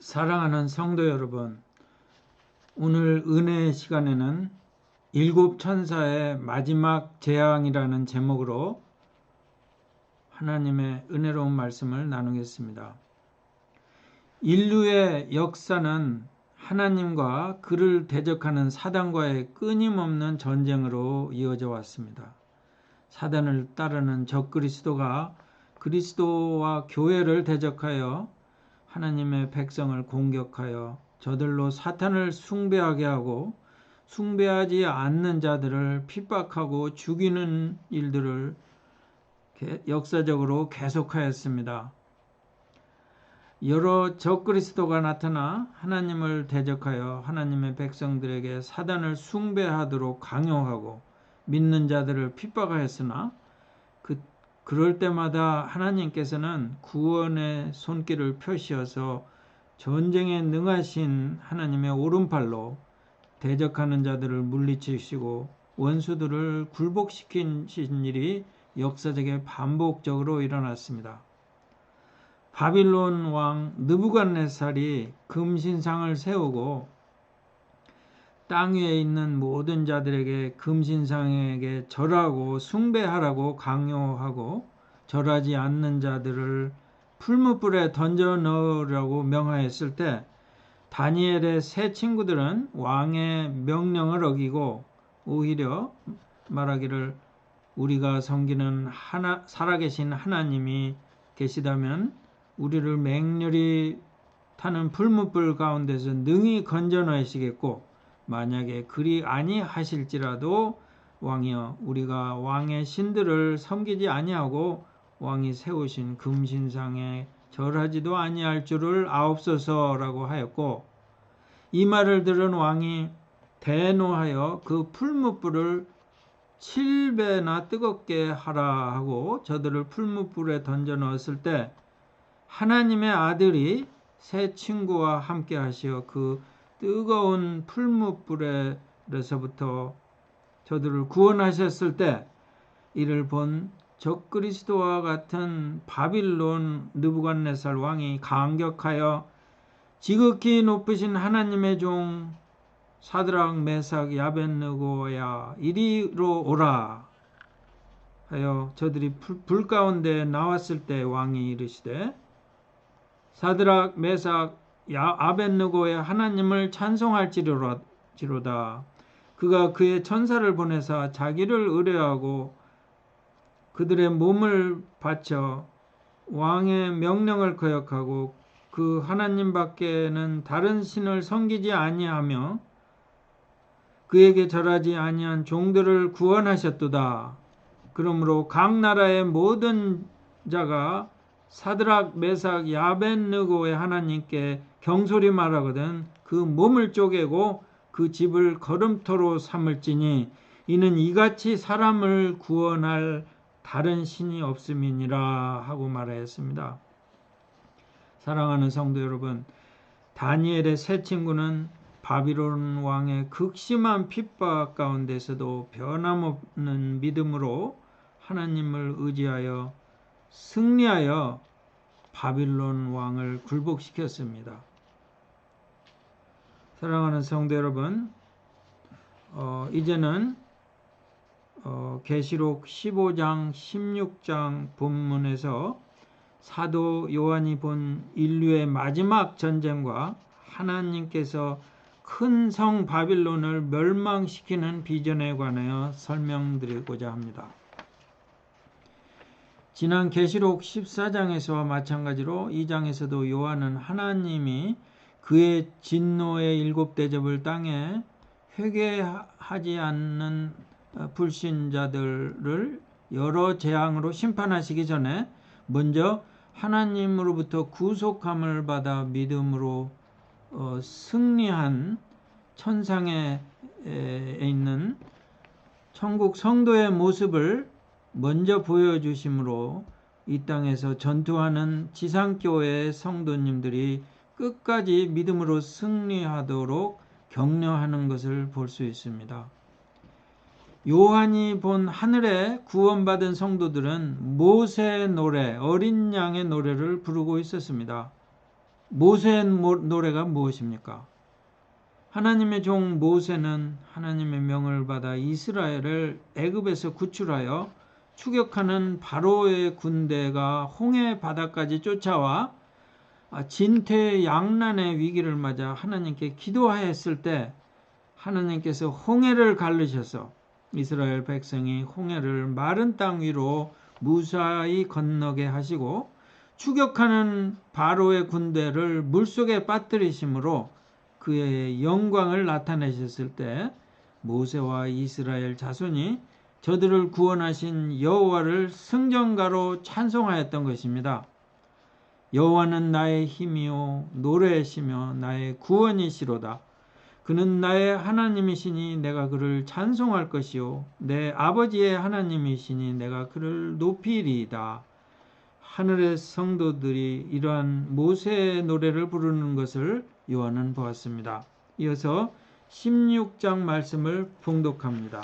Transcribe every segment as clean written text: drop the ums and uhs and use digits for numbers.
사랑하는 성도 여러분, 오늘 은혜의 시간에는 일곱 천사의 마지막 재앙이라는 제목으로 하나님의 은혜로운 말씀을 나누겠습니다. 인류의 역사는 하나님과 그를 대적하는 사단과의 끊임없는 전쟁으로 이어져 왔습니다. 사단을 따르는 적그리스도가 그리스도와 교회를 대적하여 하나님의 백성을 공격하여 저들로 사탄을 숭배하게 하고 숭배하지 않는 자들을 핍박하고 죽이는 일들을 역사적으로 계속하였습니다. 여러 적그리스도가 나타나 하나님을 대적하여 하나님의 백성들에게 사단을 숭배하도록 강요하고 믿는 자들을 핍박하였으나 그럴 때마다 하나님께서는 구원의 손길을 펴시어서 전쟁에 능하신 하나님의 오른팔로 대적하는 자들을 물리치시고 원수들을 굴복시키신 일이 역사적에 반복적으로 일어났습니다. 바빌론 왕 느부갓네살이 금신상을 세우고 땅 위에 있는 모든 자들에게 금신상에게 절하고 숭배하라고 강요하고 절하지 않는 자들을 풀무불에 던져 넣으라고 명하였을 때 다니엘의 세 친구들은 왕의 명령을 어기고 오히려 말하기를 우리가 섬기는 살아계신 하나님이 계시다면 우리를 맹렬히 타는 풀무불 가운데서 능히 건져내시겠고 만약에 그리 아니하실지라도 왕이여 우리가 왕의 신들을 섬기지 아니하고 왕이 세우신 금신상에 절하지도 아니할 줄을 아옵소서라고 하였고 이 말을 들은 왕이 대노하여 그 풀무불을 7배나 뜨겁게 하라 하고 저들을 풀무불에 던져 넣었을 때 하나님의 아들이 세 친구와 함께 하시어 그 뜨거운 풀무불에서부터 저들을 구원하셨을 때 이를 본 적그리스도와 같은 바빌론 느부갓네살 왕이 감격하여 지극히 높으신 하나님의 종 사드락 메삭 야벳느고야 이리로 오라 하여 저들이 불 가운데 나왔을 때 왕이 이르시되 사드락 메삭 아벳느고의 하나님을 찬송할지로다. 그가 그의 천사를 보내사 자기를 의뢰하고 그들의 몸을 바쳐 왕의 명령을 거역하고 그 하나님 밖에는 다른 신을 섬기지 아니하며 그에게 절하지 아니한 종들을 구원하셨도다. 그러므로 각 나라의 모든 자가 사드락 메삭 야벳느고의 하나님께 경솔히 말하거든 그 몸을 쪼개고 그 집을 거름토로 삼을지니 이는 이같이 사람을 구원할 다른 신이 없음이니라 하고 말하였습니다. 사랑하는 성도 여러분, 다니엘의 세 친구는 바빌론 왕의 극심한 핍박 가운데서도 변함없는 믿음으로 하나님을 의지하여 승리하여 바빌론 왕을 굴복시켰습니다. 사랑하는 성도 여러분, 이제는 계시록 15장 16장 본문에서 사도 요한이 본 인류의 마지막 전쟁과 하나님께서 큰 성 바빌론을 멸망시키는 비전에 관하여 설명드리고자 합니다. 지난 계시록 14장에서와 마찬가지로 이 장에서도 요한은 하나님이 그의 진노의 일곱 대접을 땅에 회개하지 않는 불신자들을 여러 재앙으로 심판하시기 전에 먼저 하나님으로부터 구속함을 받아 믿음으로 승리한 천상에 있는 천국 성도의 모습을 먼저 보여주심으로 이 땅에서 전투하는 지상교회의 성도님들이 끝까지 믿음으로 승리하도록 격려하는 것을 볼 수 있습니다. 요한이 본 하늘에 구원받은 성도들은 모세의 노래, 어린 양의 노래를 부르고 있었습니다. 모세의 노래가 무엇입니까? 하나님의 종 모세는 하나님의 명을 받아 이스라엘을 애굽에서 구출하여 추격하는 바로의 군대가 홍해 바다까지 쫓아와 진퇴양난의 위기를 맞아 하나님께 기도하였을 때 하나님께서 홍해를 가르셔서 이스라엘 백성이 홍해를 마른 땅 위로 무사히 건너게 하시고 추격하는 바로의 군대를 물속에 빠뜨리심으로 그의 영광을 나타내셨을 때 모세와 이스라엘 자손이 저들을 구원하신 여호와를 승전가로 찬송하였던 것입니다. 여호와는 나의 힘이요 노래시며 나의 구원이시로다. 그는 나의 하나님이시니 내가 그를 찬송할 것이요 내 아버지의 하나님이시니 내가 그를 높이리이다. 하늘의 성도들이 이러한 모세의 노래를 부르는 것을 요한은 보았습니다. 이어서 16장 말씀을 봉독합니다.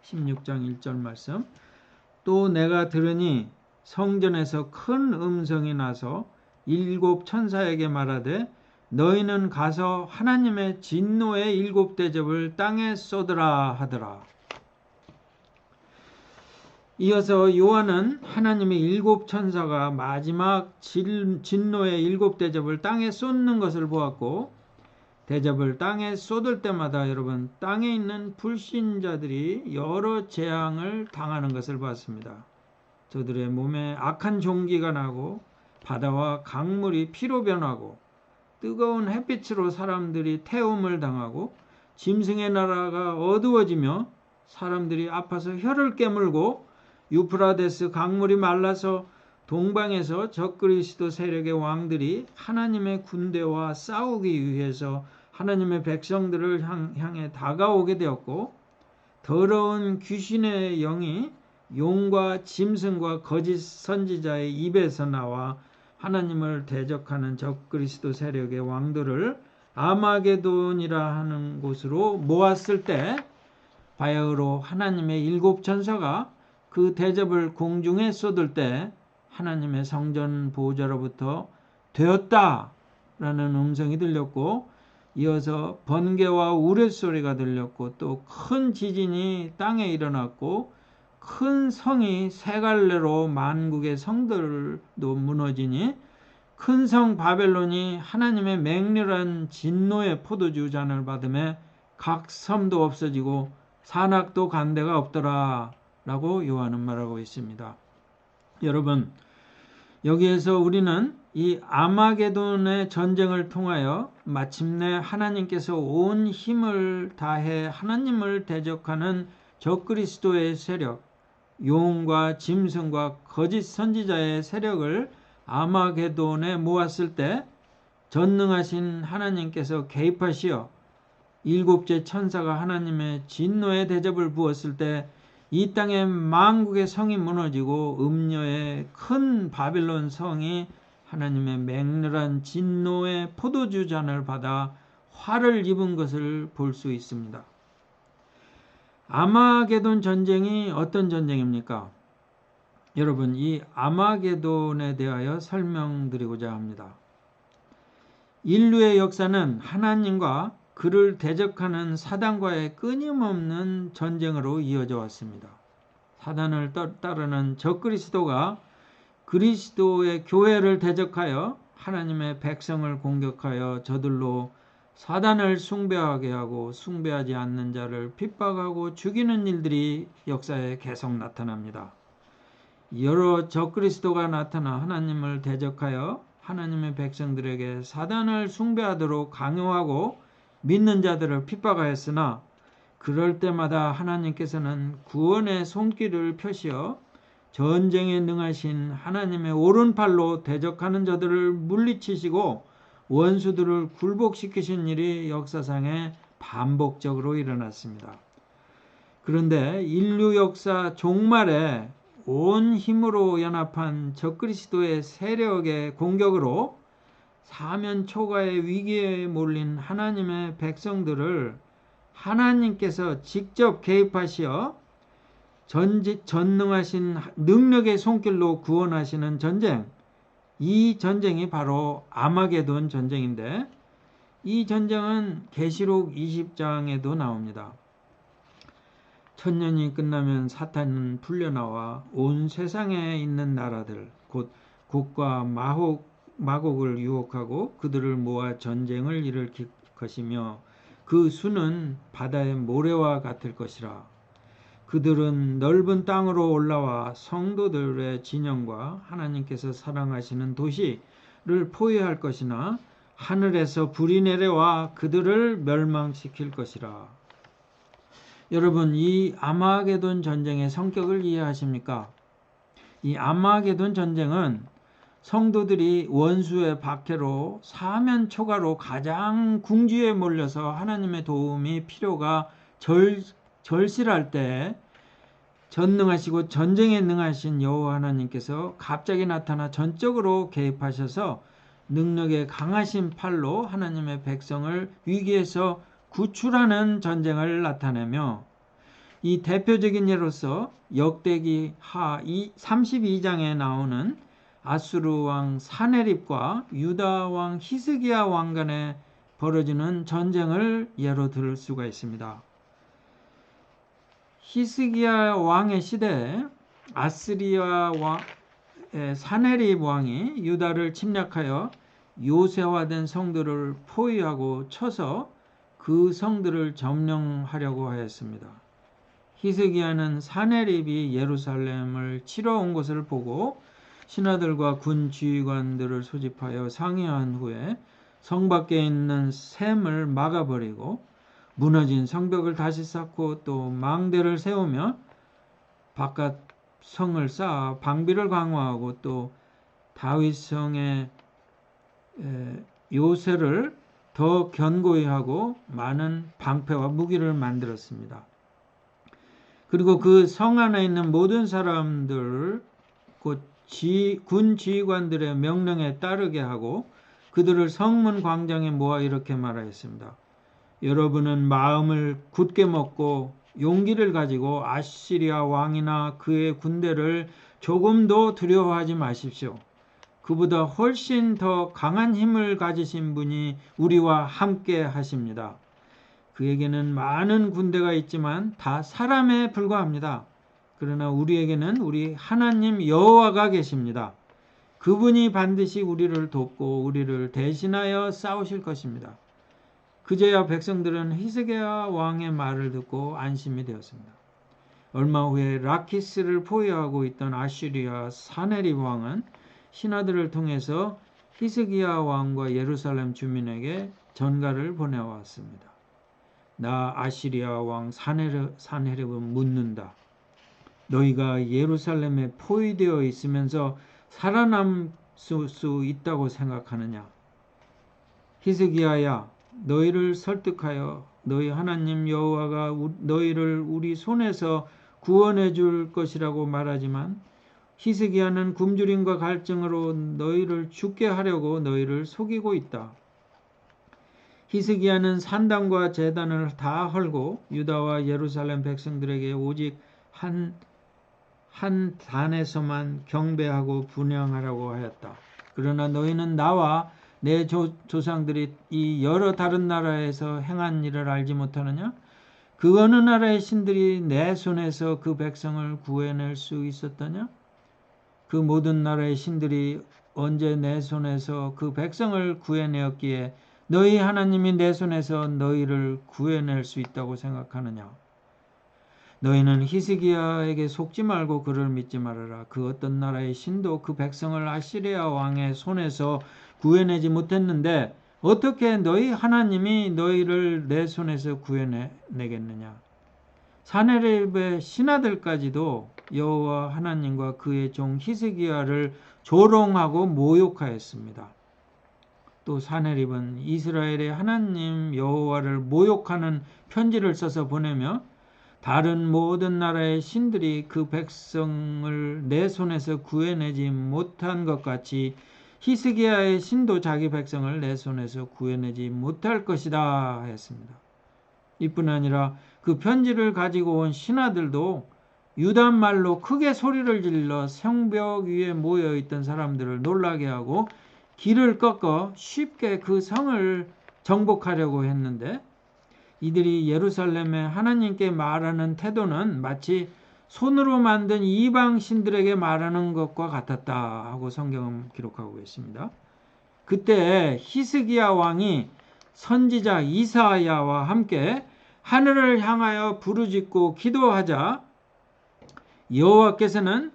16장 1절 말씀. 또 내가 들으니 성전에서 큰 음성이 나서 일곱 천사에게 말하되 너희는 가서 하나님의 진노의 일곱 대접을 땅에 쏟으라 하더라. 이어서 요한은 하나님의 일곱 천사가 마지막 진노의 일곱 대접을 땅에 쏟는 것을 보았고, 대접을 땅에 쏟을 때마다 여러분 땅에 있는 불신자들이 여러 재앙을 당하는 것을 봤습니다. 저들의 몸에 악한 종기가 나고 바다와 강물이 피로 변하고 뜨거운 햇빛으로 사람들이 태움을 당하고 짐승의 나라가 어두워지며 사람들이 아파서 혀를 깨물고 유프라데스 강물이 말라서 동방에서 적그리스도 세력의 왕들이 하나님의 군대와 싸우기 위해서 하나님의 백성들을 향해 다가오게 되었고, 더러운 귀신의 영이 용과 짐승과 거짓 선지자의 입에서 나와 하나님을 대적하는 적그리스도 세력의 왕들을 아마게돈이라 하는 곳으로 모았을 때 바야흐로 하나님의 일곱 천사가 그 대접을 공중에 쏟을 때 하나님의 성전 보호자로부터 되었다 라는 음성이 들렸고, 이어서 번개와 우레소리가 들렸고, 또 큰 지진이 땅에 일어났고 큰 성이 세 갈래로 만국의 성들도 무너지니 큰 성 바벨론이 하나님의 맹렬한 진노의 포도주 잔을 받음에 각 섬도 없어지고 산악도 간 데가 없더라 라고 요한은 말하고 있습니다. 여러분, 여기에서 우리는 이 아마게돈의 전쟁을 통하여 마침내 하나님께서 온 힘을 다해 하나님을 대적하는 적그리스도의 세력, 용과 짐승과 거짓 선지자의 세력을 아마게돈에 모았을 때 전능하신 하나님께서 개입하시어 일곱째 천사가 하나님의 진노의 대접을 부었을 때 이 땅의 만국의 성이 무너지고 음녀의 큰 바빌론 성이 하나님의 맹렬한 진노의 포도주 잔을 받아 화를 입은 것을 볼 수 있습니다. 아마게돈 전쟁이 어떤 전쟁입니까? 여러분, 이 아마게돈에 대하여 설명드리고자 합니다. 인류의 역사는 하나님과 그를 대적하는 사단과의 끊임없는 전쟁으로 이어져 왔습니다. 사단을 따르는 적그리스도가 그리스도의 교회를 대적하여 하나님의 백성을 공격하여 저들로 사단을 숭배하게 하고 숭배하지 않는 자를 핍박하고 죽이는 일들이 역사에 계속 나타납니다. 여러 적그리스도가 나타나 하나님을 대적하여 하나님의 백성들에게 사단을 숭배하도록 강요하고 믿는 자들을 핍박하였으나, 그럴 때마다 하나님께서는 구원의 손길을 펴시어 전쟁에 능하신 하나님의 오른팔로 대적하는 자들을 물리치시고 원수들을 굴복시키신 일이 역사상에 반복적으로 일어났습니다. 그런데 인류 역사 종말에 온 힘으로 연합한 적그리스도의 세력의 공격으로 사면 초가의 위기에 몰린 하나님의 백성들을 하나님께서 직접 개입하시어 전능하신 능력의 손길로 구원하시는 전쟁, 이 전쟁이 바로 아마게돈 전쟁인데, 이 전쟁은 계시록 20장에도 나옵니다. 천년이 끝나면 사탄은 풀려나와 온 세상에 있는 나라들 곧 곡과 마곡을 유혹하고 그들을 모아 전쟁을 일으킬 것이며 그 수는 바다의 모래와 같을 것이라. 그들은 넓은 땅으로 올라와 성도들의 진영과 하나님께서 사랑하시는 도시를 포위할 것이나 하늘에서 불이 내려와 그들을 멸망시킬 것이라. 여러분, 이 아마게돈 전쟁의 성격을 이해하십니까? 이 아마게돈 전쟁은 성도들이 원수의 박해로 사면초가로 가장 궁지에 몰려서 하나님의 도움이 필요가 절실할 때 전능하시고 전쟁에 능하신 여호와 하나님께서 갑자기 나타나 전적으로 개입하셔서 능력의 강하신 팔로 하나님의 백성을 위기에서 구출하는 전쟁을 나타내며, 이 대표적인 예로서 역대기 하 32장에 나오는 아수르 왕 사네립과 유다 왕 히스기야 왕 간에 벌어지는 전쟁을 예로 들 수가 있습니다. 히스기야 왕의 시대에 아스리아 왕 사네립 왕이 유다를 침략하여 요새화된 성들을 포위하고 쳐서 그 성들을 점령하려고 하였습니다. 히스기야는 사네립이 예루살렘을 치러 온 것을 보고 신하들과 군 지휘관들을 소집하여 상의한 후에 성 밖에 있는 샘을 막아버리고 무너진 성벽을 다시 쌓고 또 망대를 세우며 바깥 성을 쌓아 방비를 강화하고 또 다윗성의 요새를 더 견고히 하고 많은 방패와 무기를 만들었습니다. 그리고 그 성 안에 있는 모든 사람들, 곧 군 지휘관들의 명령에 따르게 하고 그들을 성문 광장에 모아 이렇게 말하였습니다. 여러분은 마음을 굳게 먹고 용기를 가지고 아시리아 왕이나 그의 군대를 조금도 두려워하지 마십시오. 그보다 훨씬 더 강한 힘을 가지신 분이 우리와 함께 하십니다. 그에게는 많은 군대가 있지만 다 사람에 불과합니다. 그러나 우리에게는 우리 하나님 여호와가 계십니다. 그분이 반드시 우리를 돕고 우리를 대신하여 싸우실 것입니다. 그제야 백성들은 히스기야 왕의 말을 듣고 안심이 되었습니다. 얼마 후에 라키스를 포위하고 있던 아시리아 사네립 왕은 신하들을 통해서 히스기야 왕과 예루살렘 주민에게 전가를 보내왔습니다. 나 아시리아 왕 사네립은 묻는다. 너희가 예루살렘에 포위되어 있으면서 살아남을 수 있다고 생각하느냐? 히스기야야, 너희를 설득하여 너희 하나님 여호와가 너희를 우리 손에서 구원해 줄 것이라고 말하지만 히스기야는 굶주림과 갈증으로 너희를 죽게 하려고 너희를 속이고 있다. 히스기야는 산당과 제단을 다 헐고 유다와 예루살렘 백성들에게 오직 한 단에서만 경배하고 분향하라고 하였다. 그러나 너희는 나와 내 조상들이 이 여러 다른 나라에서 행한 일을 알지 못하느냐? 그 어느 나라의 신들이 내 손에서 그 백성을 구해낼 수 있었더냐? 그 모든 나라의 신들이 언제 내 손에서 그 백성을 구해내었기에 너희 하나님이 내 손에서 너희를 구해낼 수 있다고 생각하느냐? 너희는 히스기야에게 속지 말고 그를 믿지 말아라. 그 어떤 나라의 신도 그 백성을 아시리아 왕의 손에서 구해내지 못했는데 어떻게 너희 하나님이 너희를 내 손에서 구해내겠느냐? 사네립의 신하들까지도 여호와 하나님과 그의 종 히스기야를 조롱하고 모욕하였습니다. 또 사네립은 이스라엘의 하나님 여호와를 모욕하는 편지를 써서 보내며 다른 모든 나라의 신들이 그 백성을 내 손에서 구해내지 못한 것 같이 히스기야의 신도 자기 백성을 내 손에서 구해내지 못할 것이다 했습니다. 이뿐 아니라 그 편지를 가지고 온 신하들도 유다 말로 크게 소리를 질러 성벽 위에 모여있던 사람들을 놀라게 하고 길을 꺾어 쉽게 그 성을 정복하려고 했는데, 이들이 예루살렘에 하나님께 말하는 태도는 마치 손으로 만든 이방 신들에게 말하는 것과 같았다 하고 성경은 기록하고 있습니다. 그때 히스기야 왕이 선지자 이사야와 함께 하늘을 향하여 부르짖고 기도하자 여호와께서는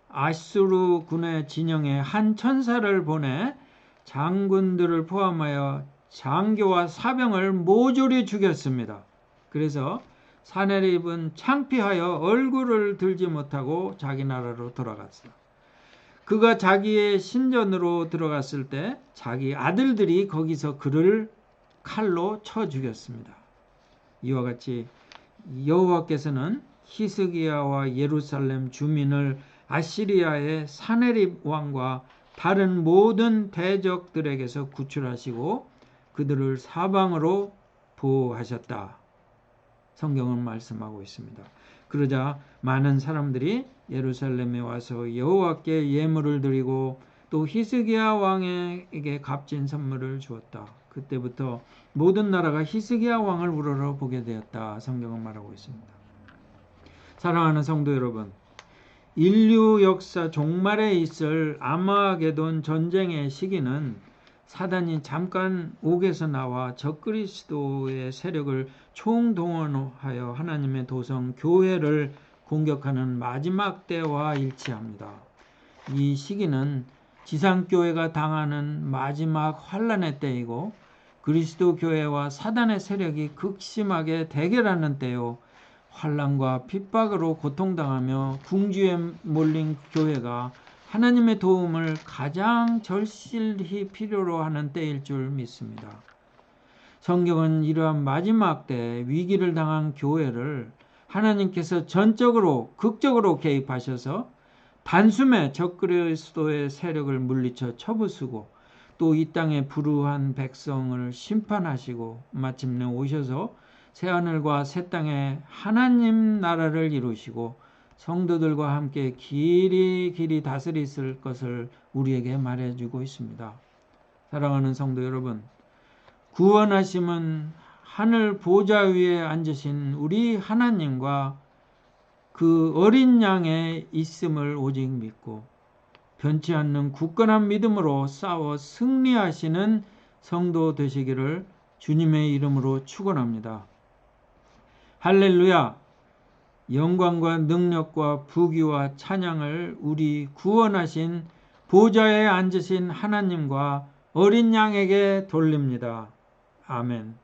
아수르 군의 진영에 한 천사를 보내 장군들을 포함하여 장교와 사병을 모조리 죽였습니다. 그래서 사내립은 창피하여 얼굴을 들지 못하고 자기 나라로 돌아갔어요. 그가 자기의 신전으로 들어갔을 때 자기 아들들이 거기서 그를 칼로 쳐 죽였습니다. 이와 같이 여호와께서는 히스기야와 예루살렘 주민을 아시리아의 사네립 왕과 다른 모든 대적들에게서 구출하시고 그들을 사방으로 보호하셨다. 성경은 말씀하고 있습니다. 그러자 많은 사람들이 예루살렘에 와서 여호와께 예물을 드리고 또 히스기야 왕에게 값진 선물을 주었다. 그때부터 모든 나라가 히스기야 왕을 우러러 보게 되었다. 성경은 말하고 있습니다. 사랑하는 성도 여러분, 인류 역사 종말에 있을 아마게돈 전쟁의 시기는 사단이 잠깐 옥에서 나와 적그리스도의 세력을 총동원하여 하나님의 도성 교회를 공격하는 마지막 때와 일치합니다. 이 시기는 지상교회가 당하는 마지막 환란의 때이고 그리스도 교회와 사단의 세력이 극심하게 대결하는 때요, 환란과 핍박으로 고통당하며 궁지에 몰린 교회가 하나님의 도움을 가장 절실히 필요로 하는 때일 줄 믿습니다. 성경은 이러한 마지막 때 위기를 당한 교회를 하나님께서 전적으로 극적으로 개입하셔서 단숨에 적그리스도의 세력을 물리쳐 쳐부수고 또 이 땅의 불우한 백성을 심판하시고 마침내 오셔서 새하늘과 새 땅에 하나님 나라를 이루시고 성도들과 함께 길이 다스리실 것을 우리에게 말해주고 있습니다. 사랑하는 성도 여러분, 구원하심은 하늘 보좌 위에 앉으신 우리 하나님과 그 어린 양의 있음을 오직 믿고 변치 않는 굳건한 믿음으로 싸워 승리하시는 성도 되시기를 주님의 이름으로 축원합니다. 할렐루야! 영광과 능력과 부귀와 찬양을 우리 구원하신 보좌에 앉으신 하나님과 어린 양에게 돌립니다. 아멘.